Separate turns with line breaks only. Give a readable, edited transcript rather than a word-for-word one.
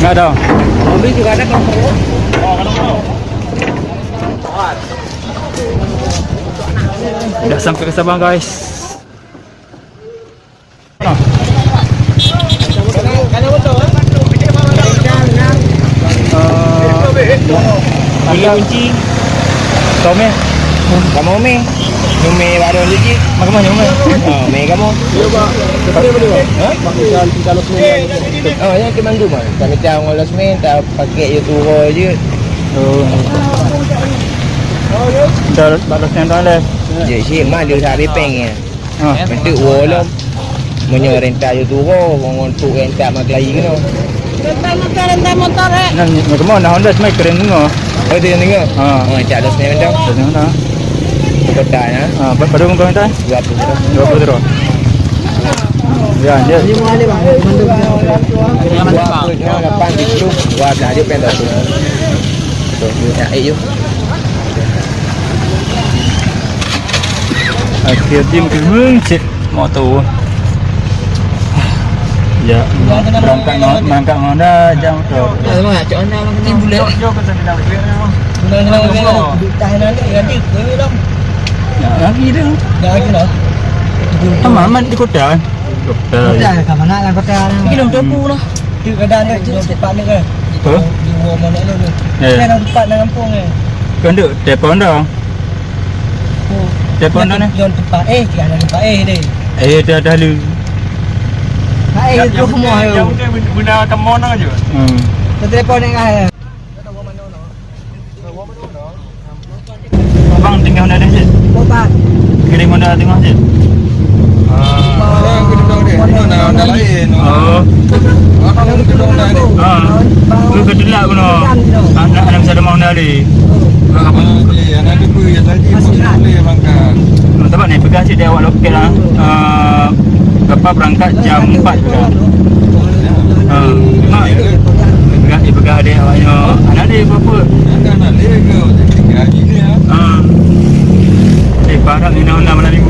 Enggak ada.
Mobil juga ada kalau perlu.
Udah sampai ke Sabang guys. Ada kunci. Kau me?
Kamu me? Nyume baru lagi.
Makan mana me?
Oh, me kamu. Oh, ya ke mandu mah. Kami tahu ngolos me, tak pakai itu je.
Oh. Dah balas yang dah le.
Je si mak dia sabi peng ya.
Ah.
Bentuk wolom. Menyo renta itu ngontuk renta mak lagi kena. Renta motor eh.
Nang macam mana Honda semai keren dengar.
Oh, dia dengar.
Ah.
Oh, cak dos ni macam.
Dengar dah.
Kota ya.
Ah, pada kau kata? 20 terus. Ya, dia.
Lapan itu. Wah, dah dia pendek tu. Tu, ya, ayo.
Akhir tim kemuncit motor. Ya, berangkat Honda jam tu.
Memang cak Honda ni boleh.
Jom ke sana dah duit memang.
Tahan nanti dong.
Ya, lagi dah.
Lagi dah.
Aman di kota. Kota.
Ke mana lah kota? Pergi dong Tepu lah. Di keadaan dia di tempat ni ke?
Apa?
Di rumah mana ni?
Ya.
Dia tempat dalam kampung ni.
Kau ada telefon dah. Telefon dah ni.
Di tempat dia ada tempat dia.
Dah lu.
Itu semua ayo.
Guna kemon aja.
Telefon ni kan.
Abang tinggal Honda ni je.
Bapak.
Kirim Honda tengah je.
Honda lain.
Oh. Lu kedelak guna. Anak bisa ada Honda ni.
Anak tu ya tadi boleh bangkat.
Tempat ni pegang cik dia awak lokal lah. Apa berangkat jam 4 juga. Mak pegang dia awaknya. Anak dia berapa?
Anak dia ke? Tinggal lagi ni ya.
Parah ni Honda mana ni?